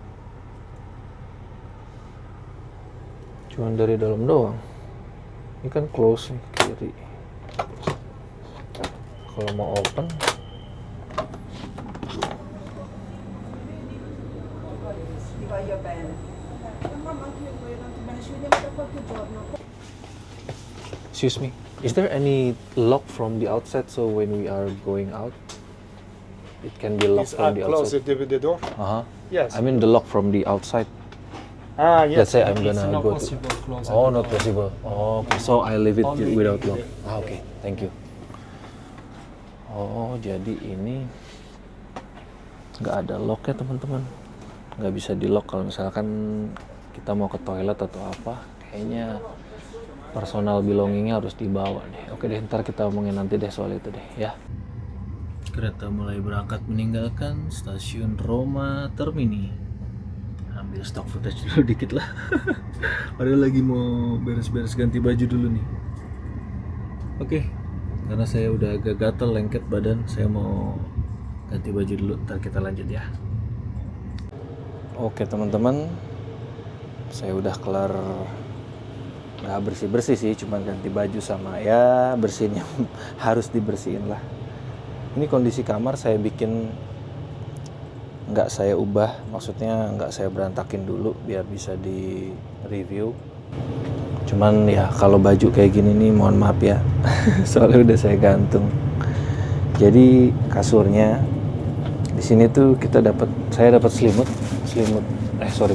Cuman dari dalam doang. Ini kan close nih, kiri. Kalau mau open, excuse me, is there any lock from the outside, so when we are going out it can be locked from the close outside? the door. Yes. I mean the lock from the outside. Yes. Let's say I'm It's gonna not go possible to. close Oh, the not door. possible. Oh, okay. So I leave it Only without the- lock. Okay, thank you. Oh, jadi ini nggak ada lock ya teman-teman. Nggak bisa di lock kalau misalkan kita mau ke toilet atau apa. Kayaknya personal belongingnya harus dibawa deh. Oke deh, ntar kita omongin nanti deh soal itu deh ya. Kereta mulai berangkat meninggalkan stasiun Roma Termini. Ambil stock footage dulu dikit lah. Padahal lagi mau beres-beres ganti baju dulu nih. Oke, karena saya udah agak gatel lengket badan, saya mau ganti baju dulu. Ntar kita lanjut ya. Oke teman-teman, saya udah kelar, nggak bersih-bersih sih, cuma ganti baju sama ya bersihin yang harus dibersihin lah. Ini kondisi kamar saya bikin, nggak saya ubah, maksudnya nggak saya berantakin dulu biar bisa di review. Cuman ya kalau baju kayak gini nih mohon maaf ya, soalnya udah saya gantung. Jadi kasurnya di sini tuh saya dapat selimut,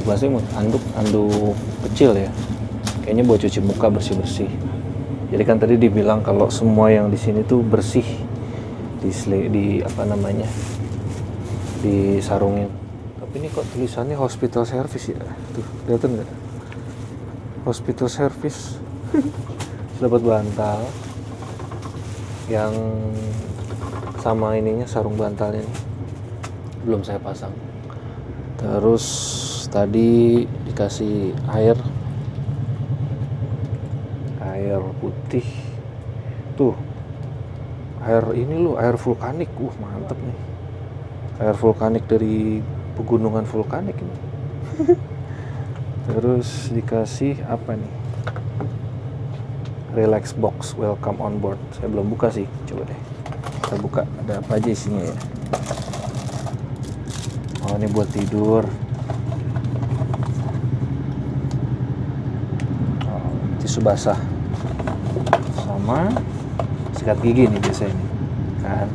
bukan selimut, anduk kecil ya. Kayaknya buat cuci muka bersih-bersih. Jadi kan tadi dibilang kalau semua yang di sini tuh bersih, disarungin. Tapi ini kok tulisannya hospital service ya? Tuh, kelihatan nggak? Hospital service. Dapat bantal yang sama ininya, sarung bantalnya nih. Belum saya pasang. Terus tadi dikasih air putih. Tuh. Air vulkanik. Mantep nih. Air vulkanik dari pegunungan vulkanik ini. Terus dikasih apa nih? Relax box, welcome on board. Saya belum buka sih, coba deh kita buka, ada apa aja isinya ya. Oh, ini buat tidur. Oh, tisu basah sama sikat gigi nih biasanya nih, kan.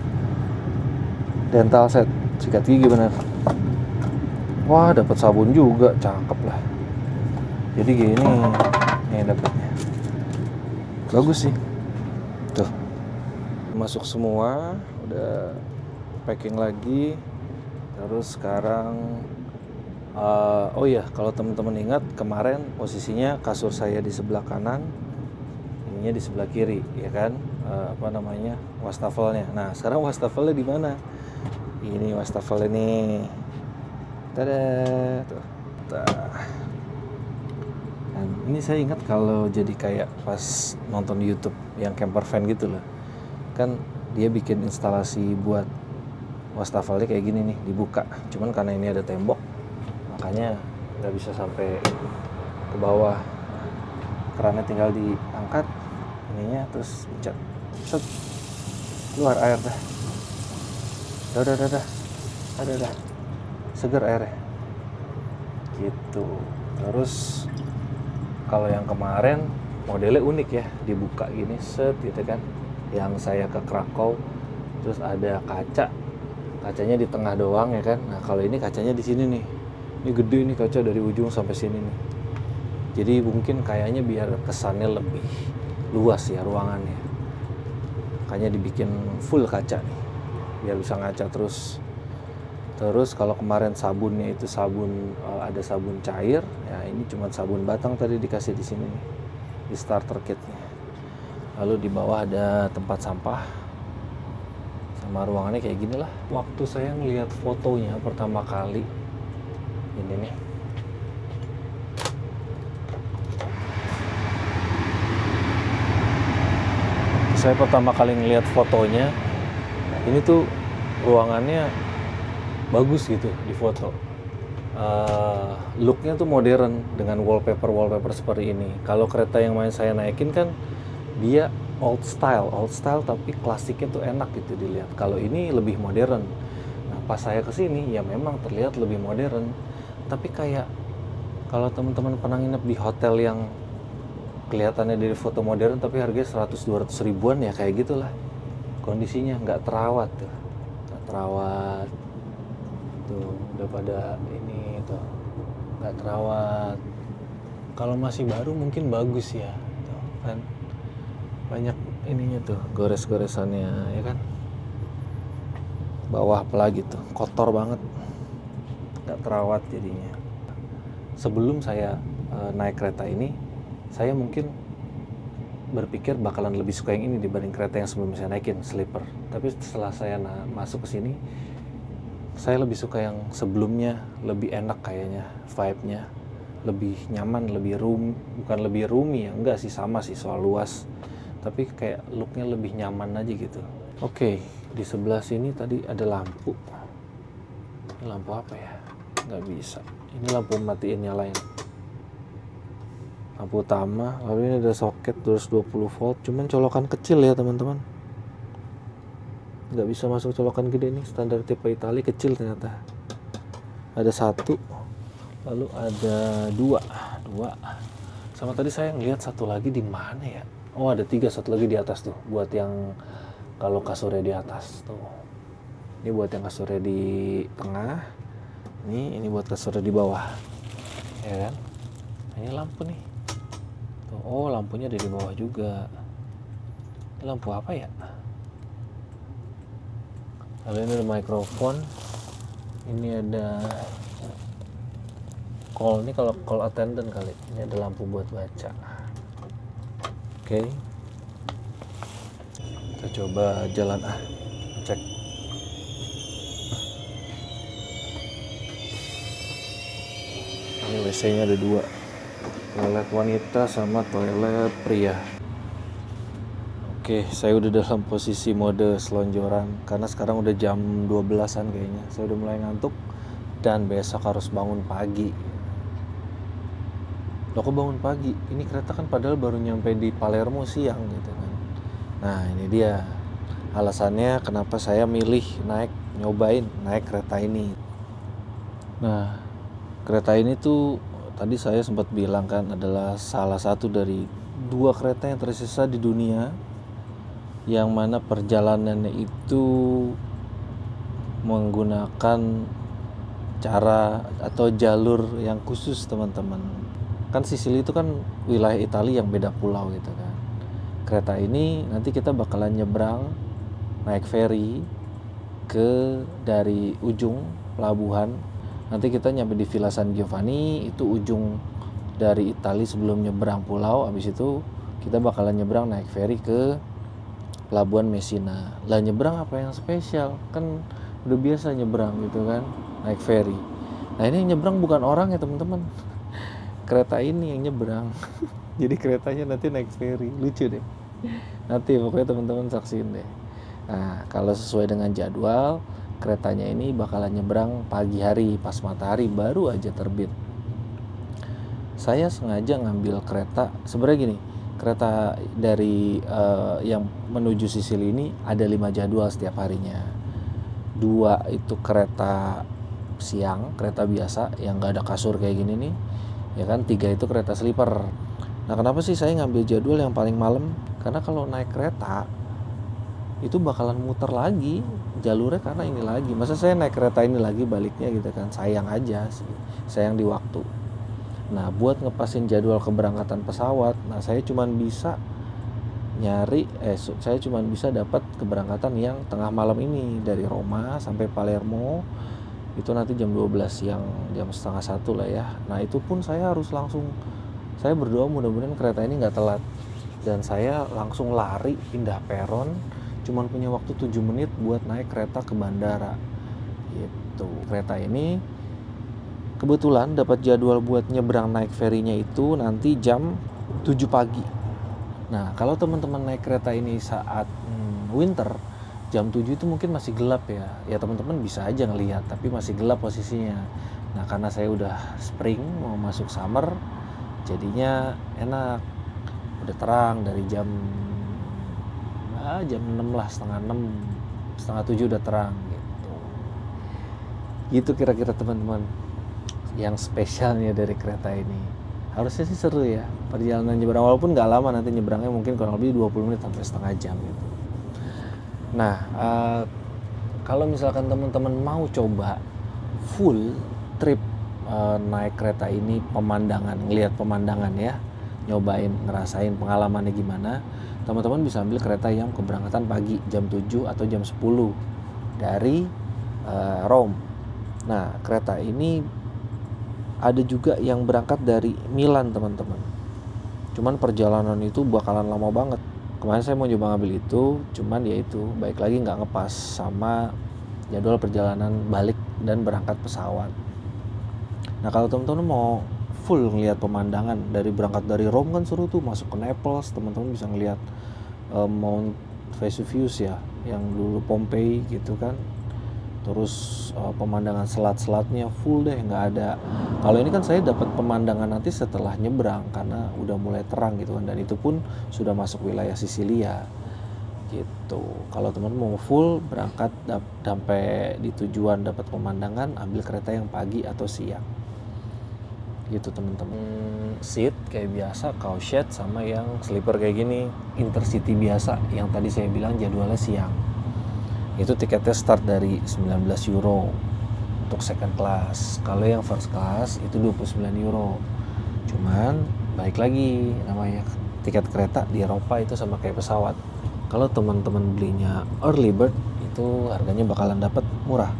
Dental set, sikat gigi bener. Wah, dapat sabun juga, cakep lah. Jadi gini nih dapatnya. Bagus sih. Tuh. Masuk semua, udah packing lagi. Terus sekarang oh iya, kalau teman-teman ingat kemarin posisinya kasur saya di sebelah kanan, ininya di sebelah kiri, ya kan? Wastafelnya. Nah, sekarang wastafelnya di mana? Ini wastafelnya nih. Tada, tuh. Dan ini saya ingat kalau jadi kayak pas nonton YouTube yang camper van gitu loh. Kan dia bikin instalasi buat wastafelnya kayak gini nih, dibuka. Cuman karena ini ada tembok, makanya nggak bisa sampai ke bawah. kerannya tinggal diangkat ininya terus pencet, set, keluar air dah. Udah, seger airnya gitu. Terus kalau yang kemarin modelnya unik ya, dibuka gini set gitu kan, yang saya ke Krakow, terus ada kacanya di tengah doang ya kan. Nah kalau ini kacanya di sini nih, ini gede nih kaca dari ujung sampai sini nih. Jadi mungkin kayaknya biar kesannya lebih luas ya ruangannya, makanya dibikin full kaca nih biar bisa ngaca terus. Terus kalau kemarin sabunnya itu ada sabun cair, ya ini cuma sabun batang tadi dikasih di sini nih, di starter kitnya. Lalu di bawah ada tempat sampah, sama ruangannya kayak gini lah. Waktu saya ngeliat fotonya pertama kali, ini nih, saya pertama kali ngeliat fotonya, ini tuh ruangannya bagus gitu di foto. Looknya tuh modern dengan wallpaper seperti ini. Kalau kereta yang main saya naikin kan dia old style tapi klasiknya tuh enak gitu dilihat. Kalau ini lebih modern. Nah pas saya kesini ya memang terlihat lebih modern, tapi kayak kalau teman-teman pernah nginep di hotel yang kelihatannya dari foto modern tapi harganya 100-200 ribuan ya kayak gitulah kondisinya. Nggak terawat tuh, nggak terawat tuh, udah pada ini tuh nggak terawat. Kalau masih baru mungkin bagus ya tuh, kan banyak ininya tuh, gores-goresannya ya kan. Bawah apalagi tuh kotor banget, nggak terawat jadinya. Sebelum saya naik kereta ini, saya mungkin berpikir bakalan lebih suka yang ini dibanding kereta yang sebelum saya naikin, sleeper. Tapi setelah saya masuk ke sini, saya lebih suka yang sebelumnya, lebih enak kayaknya, vibe-nya. Lebih nyaman, bukan lebih roomy ya, enggak sih, sama sih soal luas. Tapi kayak look-nya lebih nyaman aja gitu. Oke, di sebelah sini tadi ada lampu. Ini lampu apa ya? Nggak bisa. Ini lampu matiin nyalain. Lampu utama, lalu ini ada soket 220 volt, cuman colokan kecil ya teman-teman. Nggak bisa masuk colokan gede nih, standar tipe Itali kecil ternyata. Ada satu, lalu ada dua. Sama tadi saya ngeliat satu lagi di mana ya? Oh ada 3, satu lagi di atas tuh, buat yang kalau kasurnya di atas tuh. Ini buat yang kasurnya di tengah, ini buat kasurnya di bawah, ya kan? Ini lampu nih. Tuh, oh lampunya ada di bawah juga. Ini lampu apa ya? Lalu ini ada mikrofon. Ini ada call, ini kalau call attendant kali. Ini ada lampu buat baca. Oke. Kita coba jalan cek. Ini WC-nya ada 2. Toilet wanita sama toilet pria. Oke, saya udah dalam posisi mode selonjoran karena sekarang udah jam 12-an kayaknya. Saya udah mulai ngantuk dan besok harus bangun pagi. Loh kok bangun pagi? Ini kereta kan padahal baru nyampe di Palermo siang gitu kan. Nah, ini dia alasannya kenapa saya milih nyobain naik kereta ini. Nah, kereta ini tuh tadi saya sempat bilang kan adalah salah satu dari 2 kereta yang tersisa di dunia yang mana perjalanannya itu menggunakan cara atau jalur yang khusus teman-teman. Kan Sicily itu kan wilayah Italia yang beda pulau gitu kan. Kereta ini nanti kita bakalan nyebrang naik ferry dari ujung pelabuhan. Nanti kita nyampe di Villa San Giovanni, itu ujung dari Italia sebelum nyebrang pulau. Habis itu kita bakalan nyebrang naik ferry ke pelabuhan Messina. Lah nyebrang apa yang spesial? Kan udah biasa nyebrang gitu kan, naik ferry. Nah ini yang nyebrang bukan orang ya teman-teman. Kereta ini yang nyebrang. Jadi keretanya nanti naik ferry, lucu deh. Nanti pokoknya teman-teman saksiin deh. Nah kalau sesuai dengan jadwal, keretanya ini bakalan nyebrang pagi hari pas matahari baru aja terbit. saya sengaja ngambil kereta. Sebenarnya gini, kereta dari yang menuju Sicily ini ada 5 jadwal setiap harinya. 2 itu kereta siang, kereta biasa yang gak ada kasur kayak gini nih, ya kan. 3 itu kereta sleeper. Nah, kenapa sih saya ngambil jadwal yang paling malam? Karena kalau naik kereta itu bakalan muter lagi jalurnya, karena ini lagi. Masa saya naik kereta ini lagi baliknya gitu kan, sayang aja sih, sayang di waktu. Nah, buat ngepasin jadwal keberangkatan pesawat, nah saya cuman bisa saya cuman bisa dapat keberangkatan yang tengah malam ini dari Roma sampai Palermo. Itu nanti jam 12 siang, jam setengah 1 lah ya. Nah, itu pun saya harus langsung, saya berdoa mudah-mudahan kereta ini nggak telat. Dan saya langsung lari pindah peron, cuman punya waktu 7 menit buat naik kereta ke bandara gitu. Kereta ini kebetulan dapat jadwal buat nyebrang naik ferinya itu nanti jam 7 pagi. Nah, kalau teman-teman naik kereta ini saat winter, jam 7 itu mungkin masih gelap ya. Ya teman-teman bisa aja ngelihat, tapi masih gelap posisinya. Nah, karena saya udah spring, mau masuk summer, jadinya enak. Udah terang dari jam 6 lah, setengah 6, setengah 7 udah terang gitu. Gitu kira-kira teman-teman yang spesialnya dari kereta ini. Harusnya sih seru ya perjalanan nyebrang, walaupun nggak lama, nanti nyebrangnya mungkin kurang lebih 20 menit sampai setengah jam gitu. Nah, kalau misalkan teman-teman mau coba full trip naik kereta ini, pemandangan, ngelihat pemandangan ya, nyobain, ngerasain pengalamannya gimana, teman-teman bisa ambil kereta yang keberangkatan pagi jam 7 atau jam 10 dari Rome. Nah, kereta ini ada juga yang berangkat dari Milan teman-teman. Cuman perjalanan itu bakalan lama banget. Kemarin saya mau coba ngambil itu, cuman ya itu baik lagi nggak ngepas sama jadwal perjalanan balik dan berangkat pesawat. Nah, kalau teman-teman mau full ngelihat pemandangan dari berangkat dari Rome kan seru tuh, masuk ke Naples, teman-teman bisa ngelihat Mount Vesuvius ya, yang dulu Pompei gitu kan. Terus pemandangan selat-selatnya full deh, nggak ada. Kalau ini kan saya dapat pemandangan nanti setelah nyebrang karena udah mulai terang gitu kan, dan itu pun sudah masuk wilayah Sisilia gitu. Kalau teman-teman mau full berangkat sampai di tujuan dapat pemandangan, ambil kereta yang pagi atau siang gitu teman-teman. Seat kayak biasa, cowshed, sama yang sleeper kayak gini intercity biasa yang tadi saya bilang jadwalnya siang. Itu tiketnya start dari 19 euro untuk second class. Kalau yang first class itu 29 euro. Cuman balik lagi, namanya tiket kereta di Eropa itu sama kayak pesawat. Kalau teman-teman belinya early bird itu harganya bakalan dapat murah.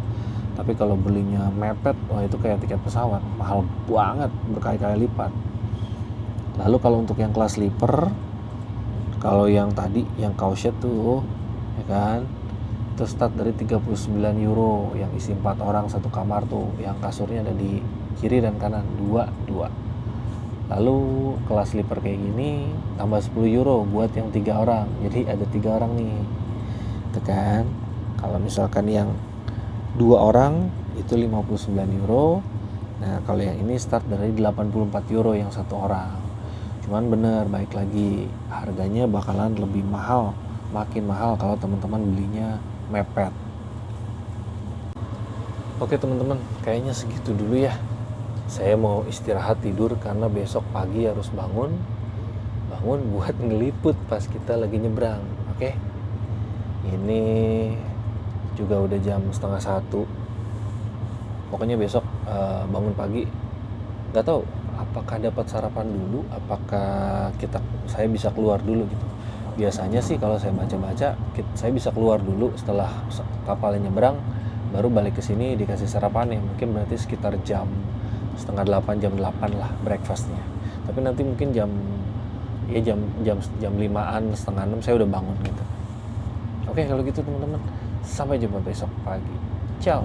Tapi kalau belinya mepet, wah itu kayak tiket pesawat, mahal banget, berkali-kali lipat. Lalu kalau untuk yang kelas sleeper, kalau yang tadi yang cowshed tuh ya kan, itu start dari 39 euro yang isi 4 orang satu kamar tuh, yang kasurnya ada di kiri dan kanan, 2. Lalu kelas sleeper kayak gini tambah 10 euro buat yang 3 orang, jadi ada 3 orang nih itu kan. Kalau misalkan yang 2 orang itu 59 euro. Nah, kalau yang ini start dari 84 euro yang 1 orang. Cuman bener, baik lagi, harganya bakalan lebih mahal, makin mahal kalau teman-teman belinya mepet. Oke teman-teman, kayaknya segitu dulu ya. Saya mau istirahat tidur karena besok pagi harus bangun buat ngeliput pas kita lagi nyebrang. Oke. Ini juga udah jam 12:30. Pokoknya besok bangun pagi, nggak tahu apakah dapat sarapan dulu, apakah saya bisa keluar dulu gitu. Biasanya sih kalau saya baca-baca, saya bisa keluar dulu setelah kapalnya nyebrang, baru balik ke sini dikasih sarapannya. Mungkin berarti sekitar jam 7:30, jam 8 lah breakfastnya. Tapi nanti mungkin jam 5-an, 5:30 saya udah bangun gitu. Oke, kalau gitu teman-teman, sampai jumpa besok pagi. Ciao.